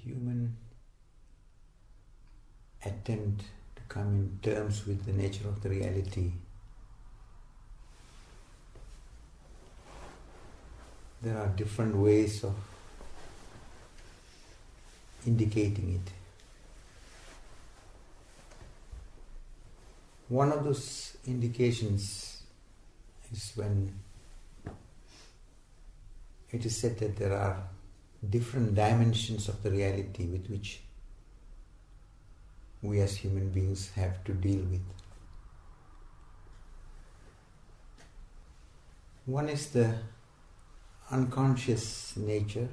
human attempt to come in terms with the nature of the reality, there are different ways of indicating it. One of those indications is when it is said that there are different dimensions of the reality with which we as human beings have to deal with. One is the unconscious nature,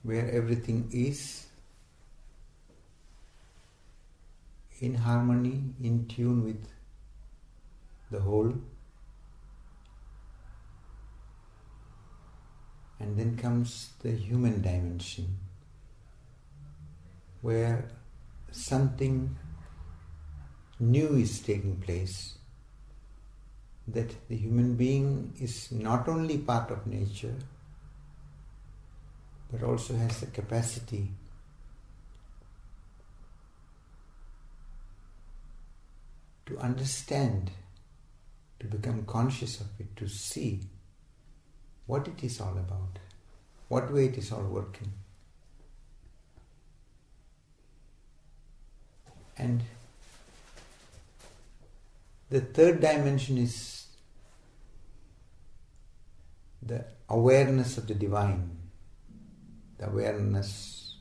where everything is in harmony, in tune with the whole. And then comes the human dimension, where something new is taking place, that the human being is not only part of nature, but also has the capacity to understand, to become conscious of it, to see what it is all about, what way it is all working. And the third dimension is the awareness of the divine, the awareness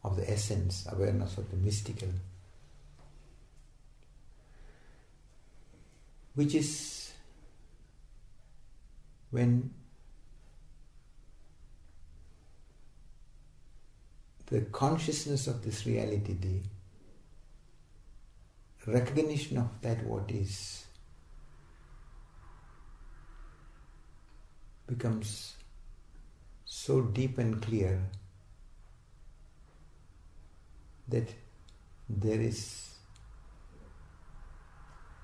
of the essence, awareness of the mystical, which is when the consciousness of this reality, the recognition of that what is, becomes so deep and clear that there is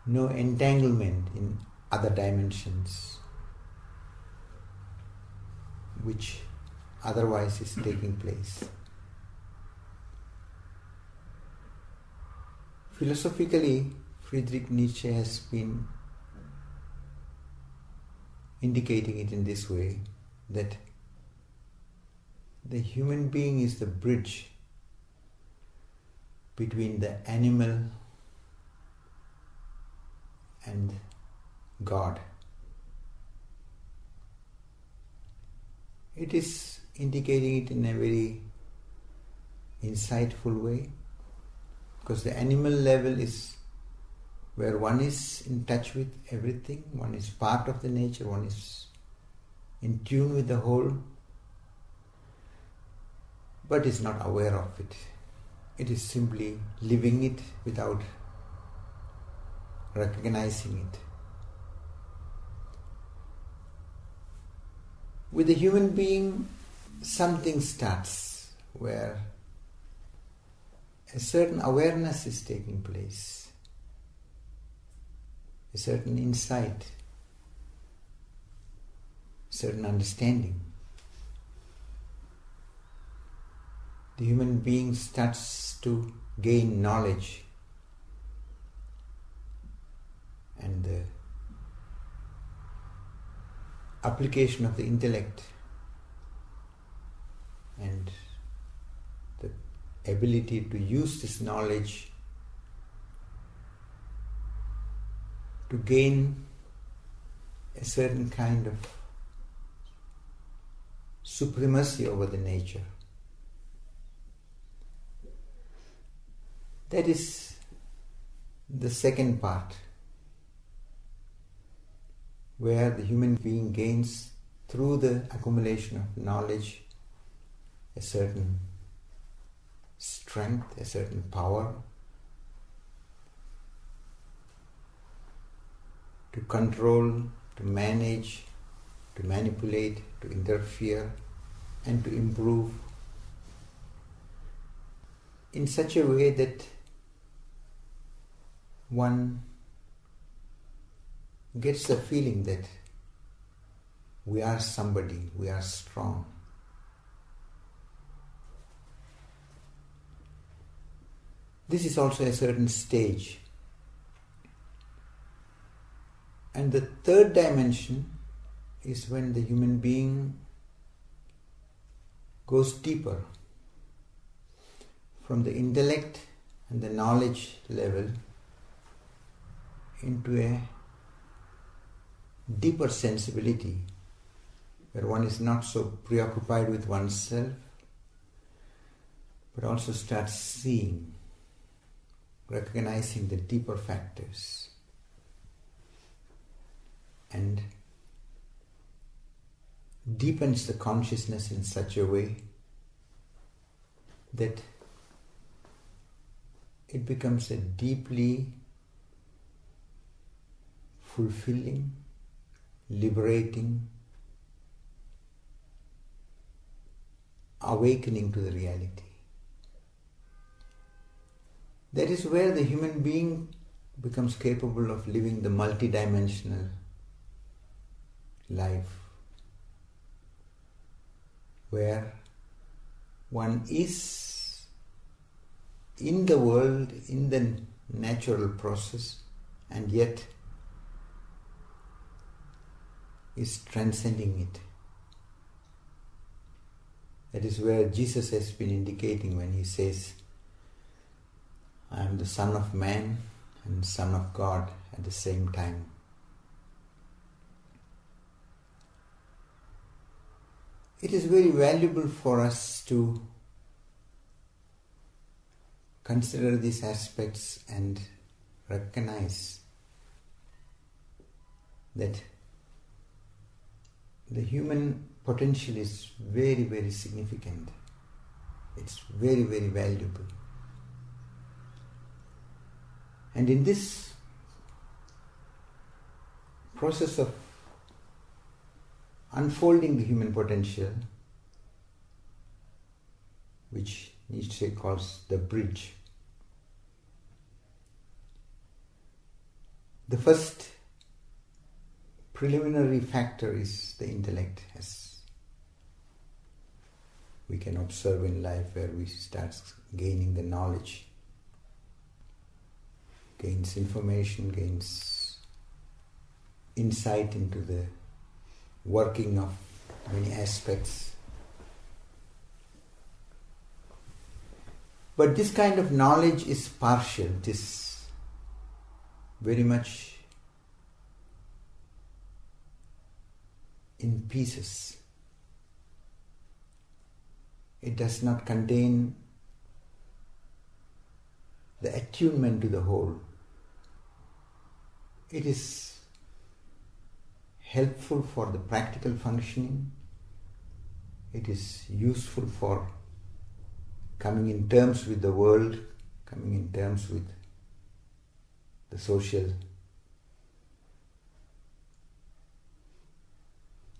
no entanglement in other dimensions which otherwise is taking place. Philosophically, Friedrich Nietzsche has been indicating it in this way, that the human being is the bridge between the animal and God. It is indicating it in a very insightful way, because the animal level is where one is in touch with everything, one is part of the nature, one is in tune with the whole, but is not aware of it. It is simply living it without recognizing it. With the human being, something starts where a certain awareness is taking place, a certain insight, certain understanding. The human being starts to gain knowledge, and the application of the intellect and the ability to use this knowledge to gain a certain kind of supremacy over the nature. That is the second part, where the human being gains, through the accumulation of knowledge, a certain strength, a certain power to control, to manage, to manipulate, to interfere, and to improve in such a way that one gets the feeling that we are somebody, we are strong. This is also a certain stage. And the third dimension is when the human being goes deeper from the intellect and the knowledge level into a deeper sensibility where one is not so preoccupied with oneself but also starts seeing, recognizing the deeper factors and deepens the consciousness in such a way that it becomes a deeply fulfilling, liberating, awakening to the reality. That is where the human being becomes capable of living the multidimensional life, where one is in the world, in the natural process, and yet is transcending it. That is where Jesus has been indicating when he says, I am the Son of Man and Son of God at the same time. It is very valuable for us to consider these aspects and recognize that the human potential is very, very significant. It's very, very valuable. And in this process of unfolding the human potential, which Nietzsche calls the bridge, the first preliminary factor is the intellect, as we can observe in life, where we start gaining the knowledge, gains information, gains insight into the working of many aspects. But this kind of knowledge is partial. It is very much in pieces. It does not contain the attunement to the whole. It is helpful for the practical functioning. It is useful for coming in terms with the world, coming in terms with the social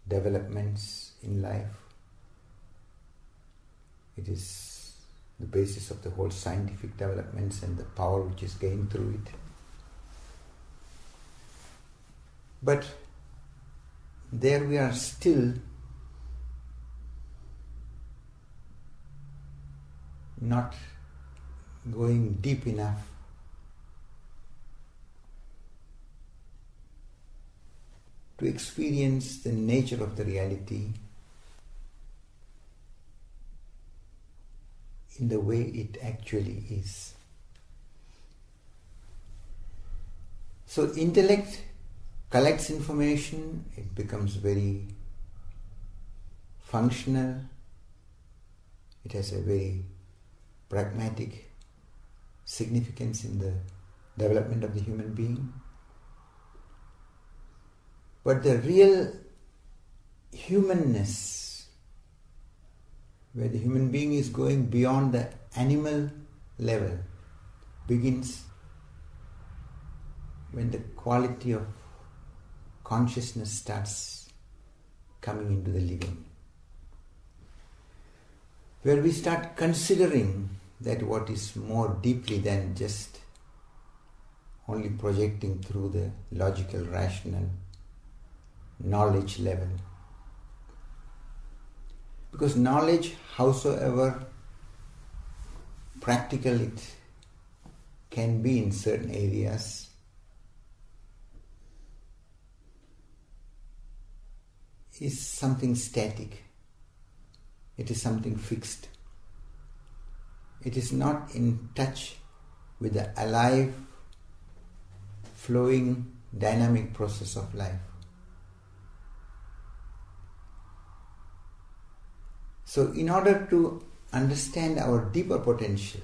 developments in life. It is the basis of the whole scientific developments and the power which is gained through it. But there we are still not going deep enough to experience the nature of the reality in the way it actually is. So intellect collects information, it becomes very functional, it has a very pragmatic significance in the development of the human being. But the real humanness, where the human being is going beyond the animal level, begins when the quality of consciousness starts coming into the living. Where we start considering that what is more deeply than just only projecting through the logical, rational knowledge level, Because knowledge, howsoever practical it can be in certain areas, is something static. It is something fixed. It is not in touch with the alive, flowing, dynamic process of life. So in order to understand our deeper potential,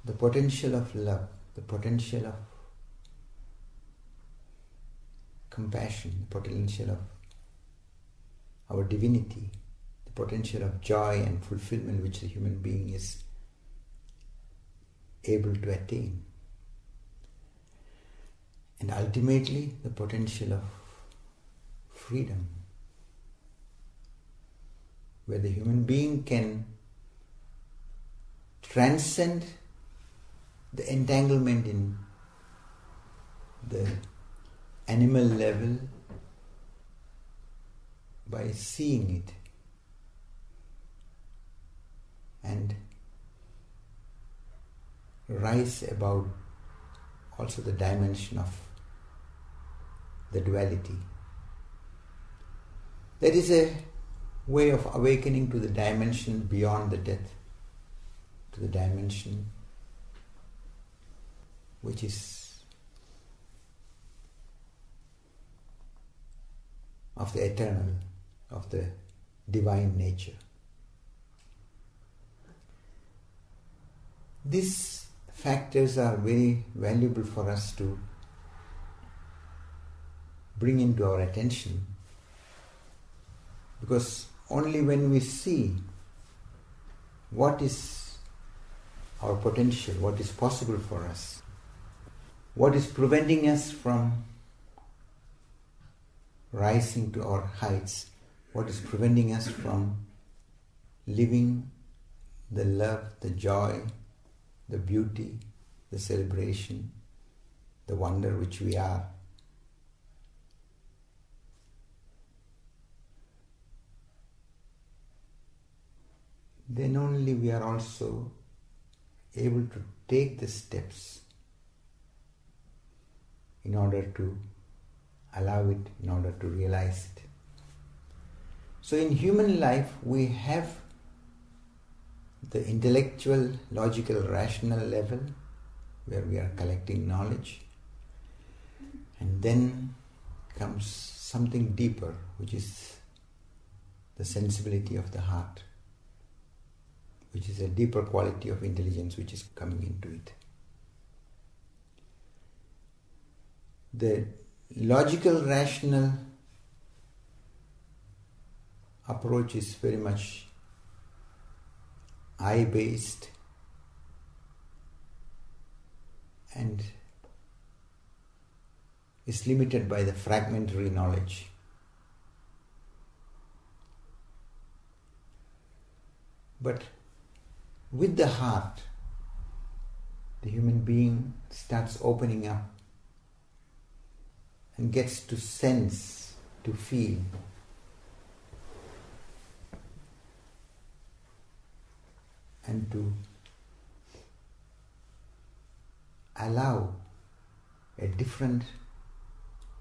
the potential of love, the potential of compassion, the potential of our divinity, the potential of joy and fulfillment which the human being is able to attain, and ultimately the potential of freedom, where the human being can transcend the entanglement in the animal level by seeing it and rise above also the dimension of the duality. There is a way of awakening to the dimension beyond the death, to the dimension which is of the eternal, of the divine nature. These factors are very valuable for us to bring into our attention, because only when we see what is our potential, what is possible for us, what is preventing us from rising to our heights, what is preventing us from living the love, the joy, the beauty, the celebration, the wonder which we are. Then only we are also able to take the steps in order to allow it, in order to realize it. So in human life we have the intellectual, logical, rational level where we are collecting knowledge, and then comes something deeper, which is the sensibility of the heart, which is a deeper quality of intelligence which is coming into it. The logical, rational approach is very much eye-based and is limited by the fragmentary knowledge. But with the heart, the human being starts opening up and gets to sense, to feel. And to allow a different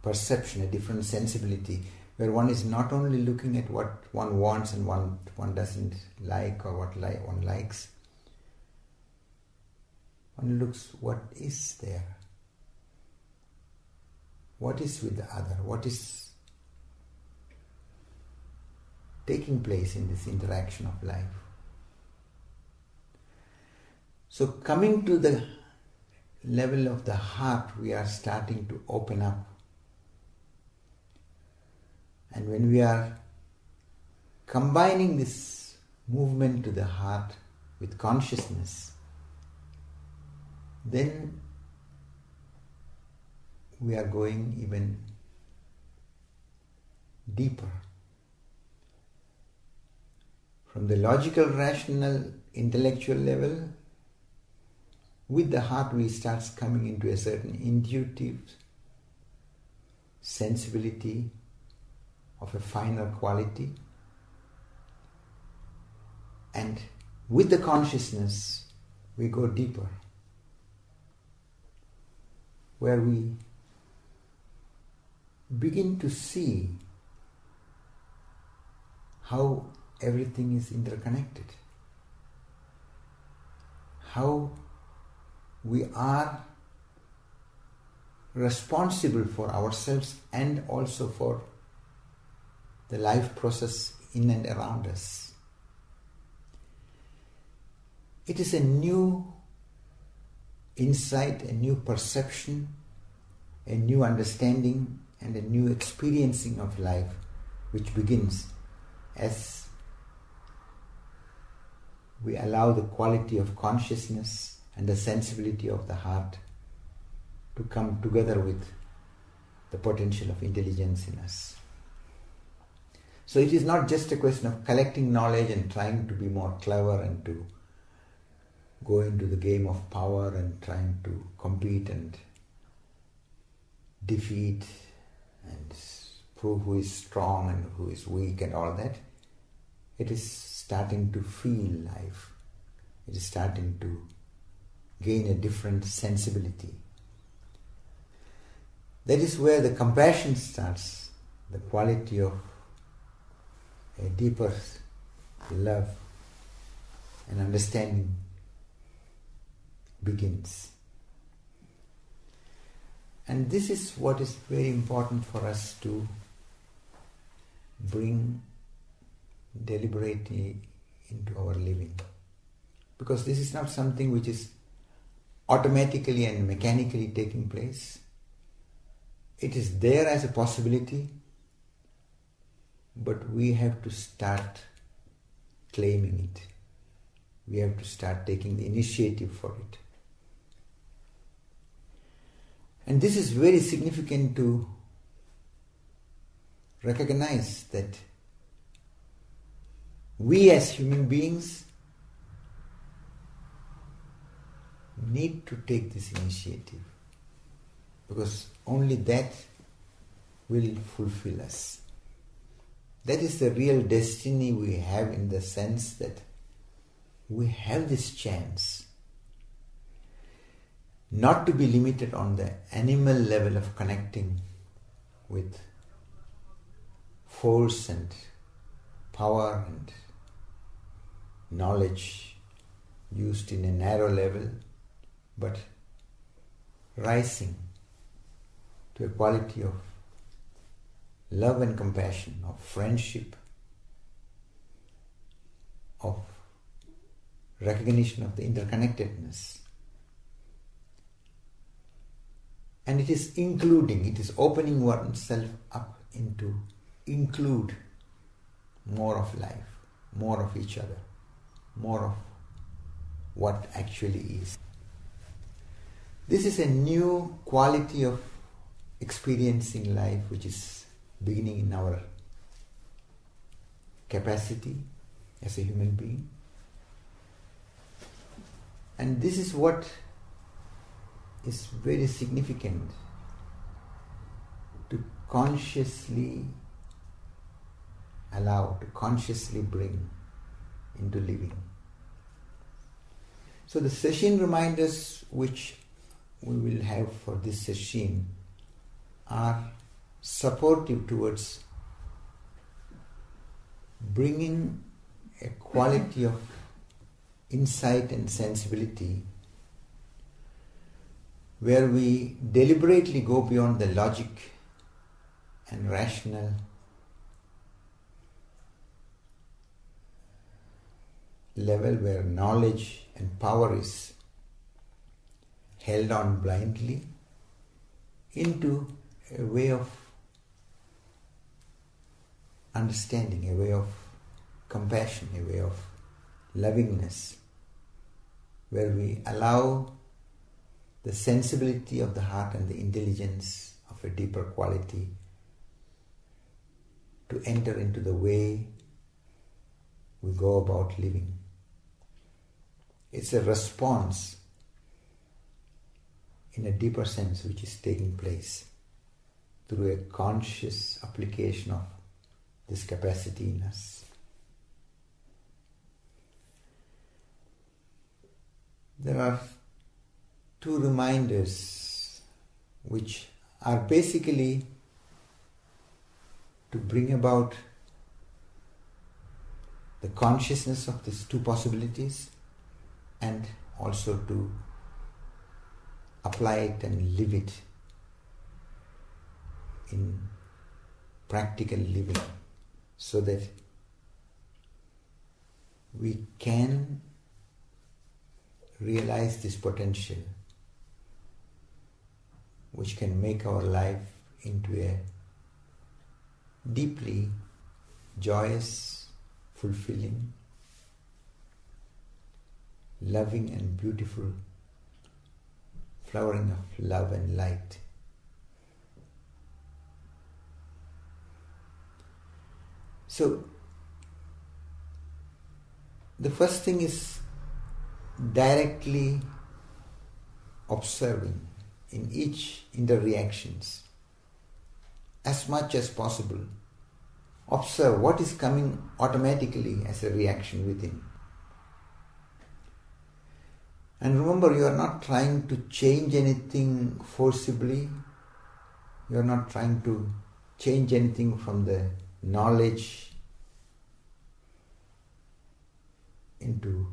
perception, a different sensibility, where one is not only looking at what one wants and one doesn't like, or what one likes. One looks what is there, what is with the other, what is taking place in this interaction of life. So coming to the level of the heart, we are starting to open up. And when we are combining this movement to the heart with consciousness, then we are going even deeper. From the logical, rational, intellectual level, with the heart we start coming into a certain intuitive sensibility of a finer quality, And with the consciousness, we go deeper, where we begin to see how everything is interconnected, how we are responsible for ourselves and also for the life process in and around us. It is a new insight, a new perception, a new understanding and a new experiencing of life which begins as we allow the quality of consciousness and the sensibility of the heart to come together with the potential of intelligence in us. So it is not just a question of collecting knowledge and trying to be more clever and to go into the game of power and trying to compete and defeat and prove who is strong and who is weak and all that. It is starting to feel life. It is starting to gain a different sensibility. That is where the compassion starts, the quality of a deeper love and understanding begins. And this is what is very important for us to bring deliberately into our living. Because this is not something which is automatically and mechanically taking place. It is there as a possibility, but we have to start claiming it. We have to start taking the initiative for it. And this is very significant to recognize that we as human beings need to take this initiative, because only that will fulfill us. That is the real destiny we have, in the sense that we have this chance not to be limited on the animal level of connecting with force and power and knowledge used in a narrow level, but rising to a quality of love and compassion, of friendship, of recognition of the interconnectedness. And it is including, it is opening oneself up into include more of life, more of each other, more of what actually is. This is a new quality of experiencing life which is beginning in our capacity as a human being. And this is what is very significant, to consciously allow, to consciously bring into living. So the Sesshin reminders which we will have for this Sesshin are supportive towards bringing a quality of insight and sensibility where we deliberately go beyond the logic and rational level, where knowledge and power is held on blindly, into a way of understanding, a way of compassion, a way of lovingness, where we allow the sensibility of the heart and the intelligence of a deeper quality to enter into the way we go about living. It's a response in a deeper sense which is taking place through a conscious application of this capacity in us. there are two reminders which are basically to bring about the consciousness of these two possibilities and also to apply it and live it in practical living, so that we can realize this potential which can make our life into a deeply joyous, fulfilling, loving and beautiful flowering of love and light. So, the first thing is directly observing in each interreactions as much as possible. Observe what is coming automatically as a reaction within. And remember, you are not trying to change anything forcibly. You are not trying to change anything from the knowledge into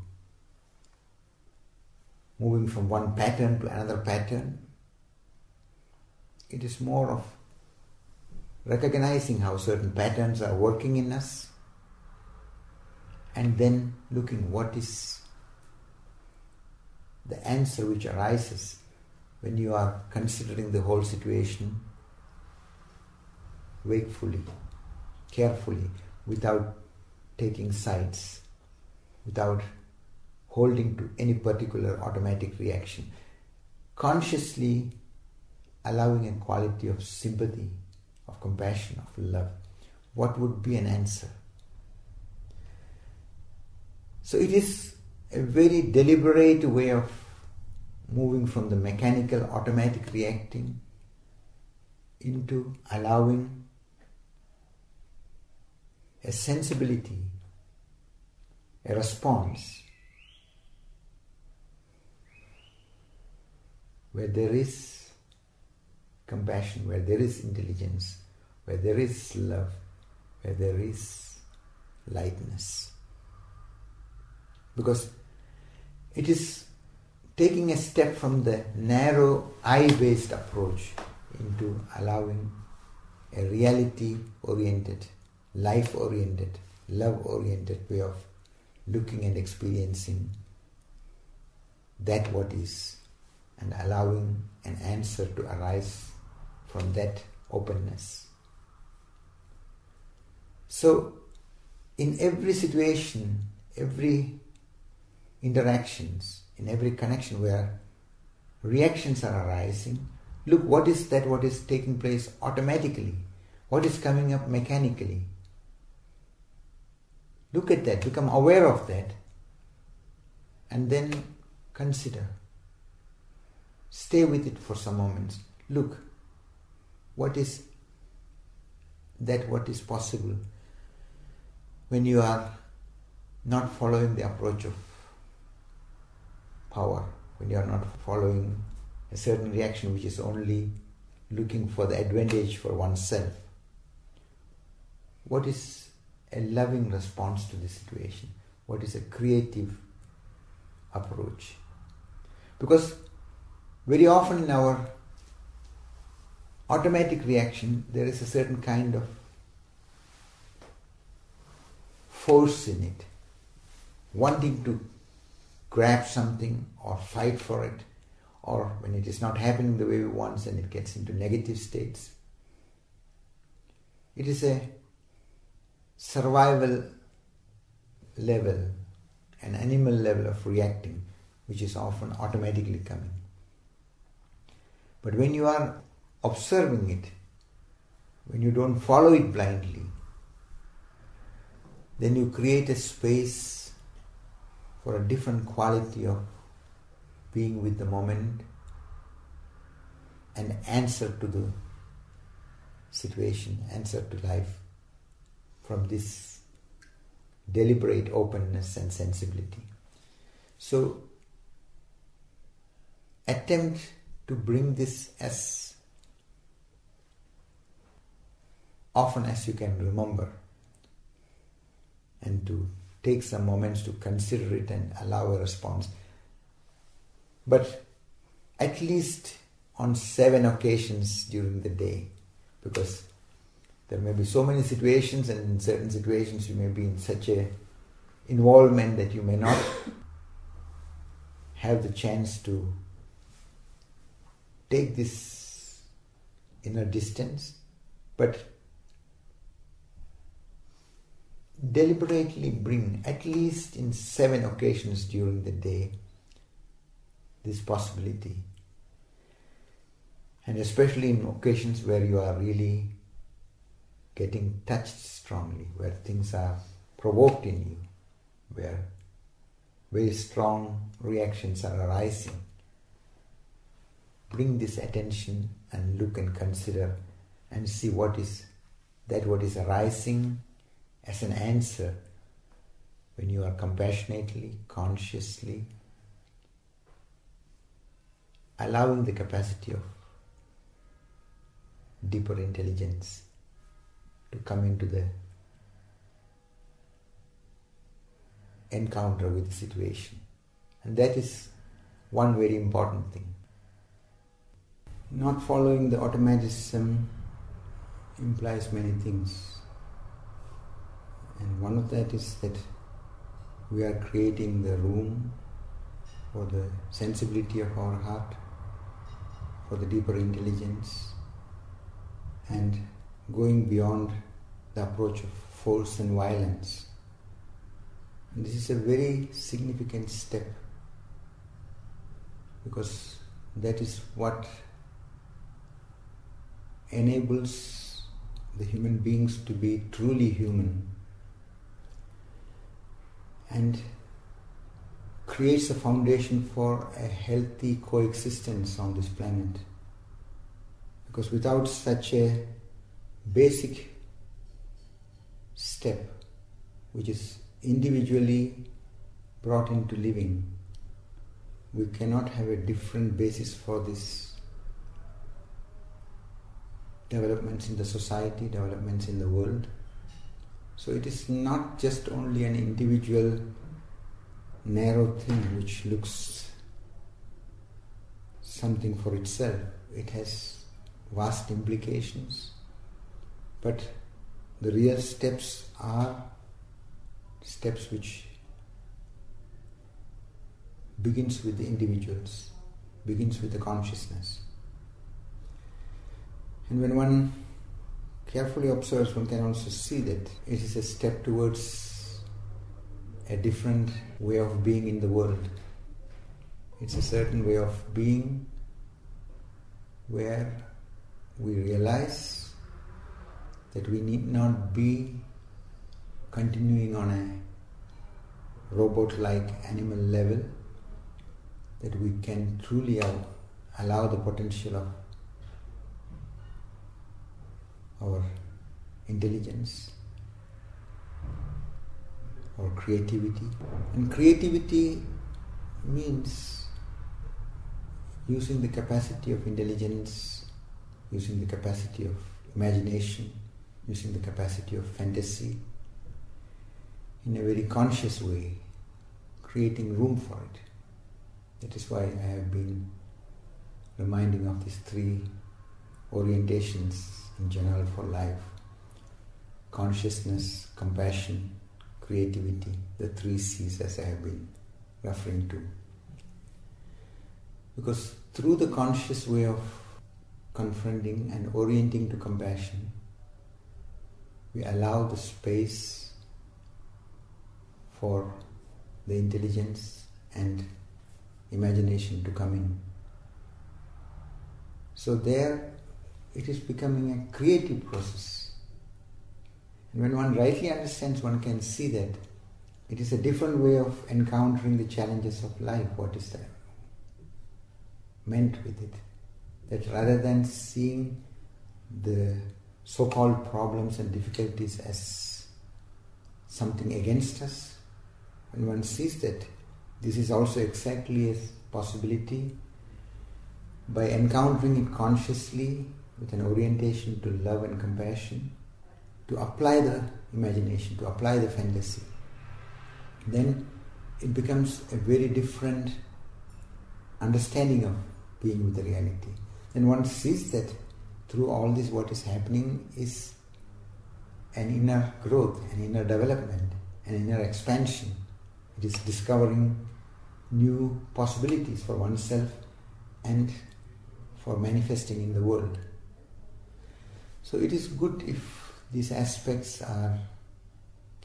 moving from one pattern to another pattern. It is more of recognizing how certain patterns are working in us and then looking what is the answer which arises when you are considering the whole situation wakefully, carefully, without taking sides, without holding to any particular automatic reaction, consciously allowing a quality of sympathy, of compassion, of love. What would be an answer? So it is a very deliberate way of moving from the mechanical, automatic reacting into allowing a sensibility, a response, where there is compassion, where there is intelligence, where there is love, where there is lightness. Because it is taking a step from the narrow I-based approach into allowing a reality-oriented, life-oriented, love-oriented way of looking and experiencing that what is, and allowing an answer to arise from that openness. So, in every situation, every interactions, in every connection where reactions are arising, look what is that what is taking place automatically, what is coming up mechanically. Look at that, become aware of that, and then consider. Stay with it for some moments. Look, what is that what is possible when you are not following the approach of power, when you are not following a certain reaction which is only looking for the advantage for oneself. What is a loving response to the situation? What is a creative approach? Because very often in our automatic reaction, there is a certain kind of force in it, wanting to grab something or fight for it, or when it is not happening the way we want and it gets into negative states. It is a survival level, an animal level of reacting, which is often automatically coming. But when you are observing it, when you don't follow it blindly, then you create a space for a different quality of being with the moment and answer to the situation, answer to life from this deliberate openness and sensibility. So attempt to bring this as often as you can remember, and to take some moments to consider it and allow a response. But at least on 7 occasions during the day, because there may be so many situations, and in certain situations you may be in such a involvement that you may not have the chance to take this inner distance, but deliberately bring, at least in 7 occasions during the day, this possibility. And especially in occasions where you are really getting touched strongly, where things are provoked in you, where very strong reactions are arising. Bring this attention and look and consider and see what is arising as an answer when you are compassionately, consciously allowing the capacity of deeper intelligence to come into the encounter with the situation. And that is one very important thing. Not following the automatism implies many things. And one of that is that we are creating the room for the sensibility of our heart, for the deeper intelligence, and going beyond the approach of force and violence. And this is a very significant step, because that is what enables the human beings to be truly human and creates a foundation for a healthy coexistence on this planet. Because without such a basic step, which is individually brought into living, we cannot have a different basis for this developments in the society, developments in the world. So it is not just only an individual narrow thing which looks something for itself. It has vast implications, but the real steps are steps which begins with the individuals, begins with the consciousness. And when one carefully observes, one can also see that it is a step towards a different way of being in the world. It's a certain way of being where we realize that we need not be continuing on a robot-like animal level, that we can truly allow the potential of our intelligence, our creativity. And creativity means using the capacity of intelligence, using the capacity of imagination, using the capacity of fantasy in a very conscious way, creating room for it. That is why I have been reminding of these 3 orientations in general for life: consciousness, compassion, creativity, the 3 C's as I have been referring to. Because through the conscious way of confronting and orienting to compassion, we allow the space for the intelligence and imagination to come in. So there it is becoming a creative process. And when one rightly understands, one can see that it is a different way of encountering the challenges of life. What is that meant with it? That rather than seeing the so-called problems and difficulties as something against us, when one sees that this is also exactly a possibility by encountering it consciously with an orientation to love and compassion, to apply the imagination, to apply the fantasy, then it becomes a very different understanding of being with the reality. Then one sees that through all this what is happening is an inner growth, an inner development, an inner expansion. It is discovering new possibilities for oneself and for manifesting in the world. So it is good if these aspects are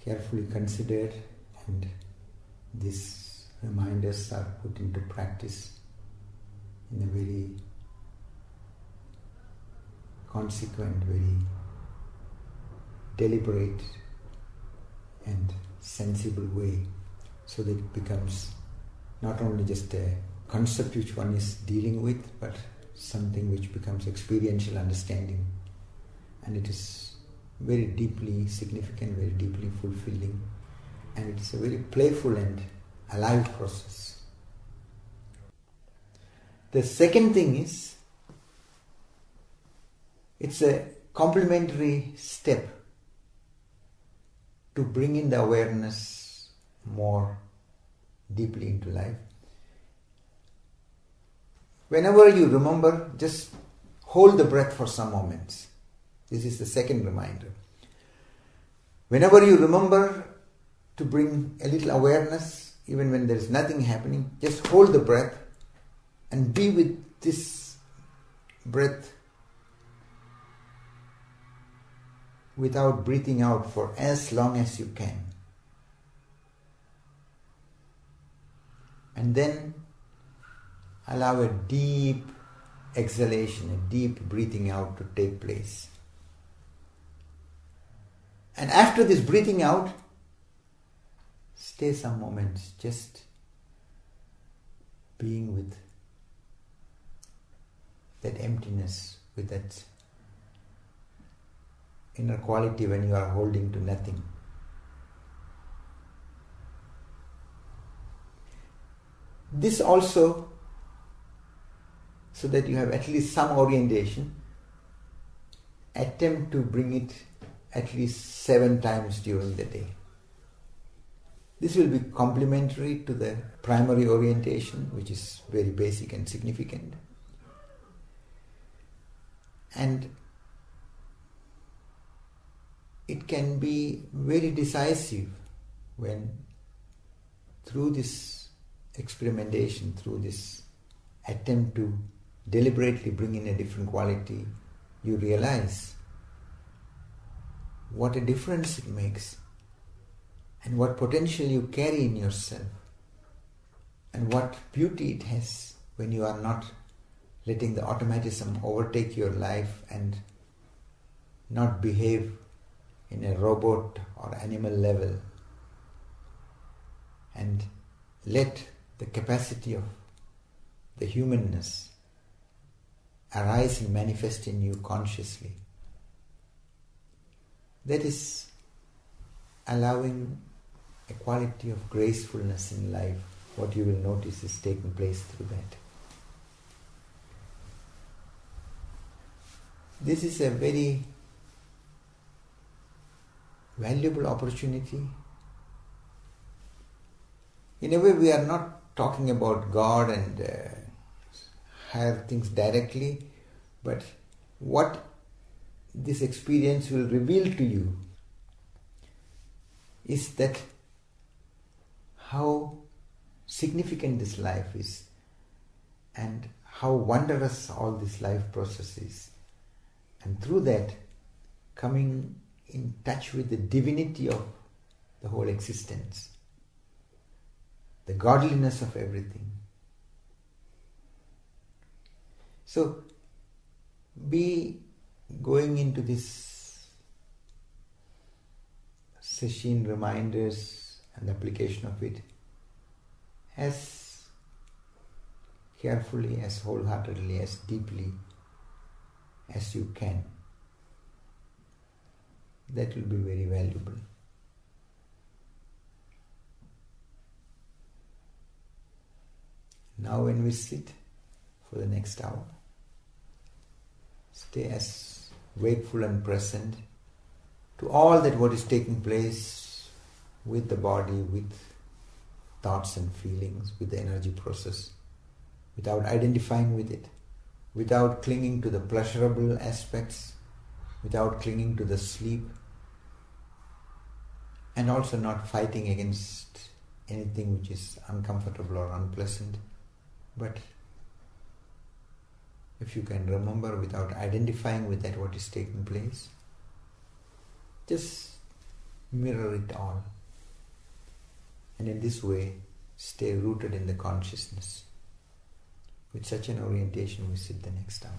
carefully considered and these reminders are put into practice in a very consequent, very deliberate and sensible way, so that it becomes not only just a concept which one is dealing with, but something which becomes experiential understanding, and it is very deeply significant, very deeply fulfilling, and it is a very playful and alive process. The second thing is, it's a complementary step to bring in the awareness more deeply into life. Whenever you remember, just hold the breath for some moments. This is the second reminder. Whenever you remember to bring a little awareness, even when there is nothing happening, just hold the breath and be with this breath without breathing out for as long as you can. And then allow a deep exhalation, a deep breathing out to take place. And after this breathing out, stay some moments just being with that emptiness, with that inner quality when you are holding to nothing. This also, so that you have at least some orientation, attempt to bring it at least 7 times during the day. This will be complementary to the primary orientation, which is very basic and significant. And it can be very decisive when, through this experimentation, through this attempt to deliberately bring in a different quality, you realize what a difference it makes and what potential you carry in yourself and what beauty it has when you are not letting the automatism overtake your life and not behave in a robot or animal level, and let the capacity of the humanness arise and manifest in you consciously. That is allowing a quality of gracefulness in life. What you will notice is taking place through that. This is a very valuable opportunity. In a way, we are not talking about God and higher things directly, but what this experience will reveal to you is that how significant this life is and how wondrous all this life process is. And through that, coming in touch with the divinity of the whole existence, the godliness of everything. So, be going into this Sesshin reminders and the application of it as carefully, as wholeheartedly, as deeply as you can. That will be very valuable. Now when we sit for the next hour. Stay as wakeful and present to all that what is taking place with the body, with thoughts and feelings, with the energy process, without identifying with it, without clinging to the pleasurable aspects, without clinging to the sleep, and also not fighting against anything which is uncomfortable or unpleasant. But if you can remember without identifying with that what is taking place, just mirror it all. And in this way, stay rooted in the consciousness. With such an orientation, we sit the next hour.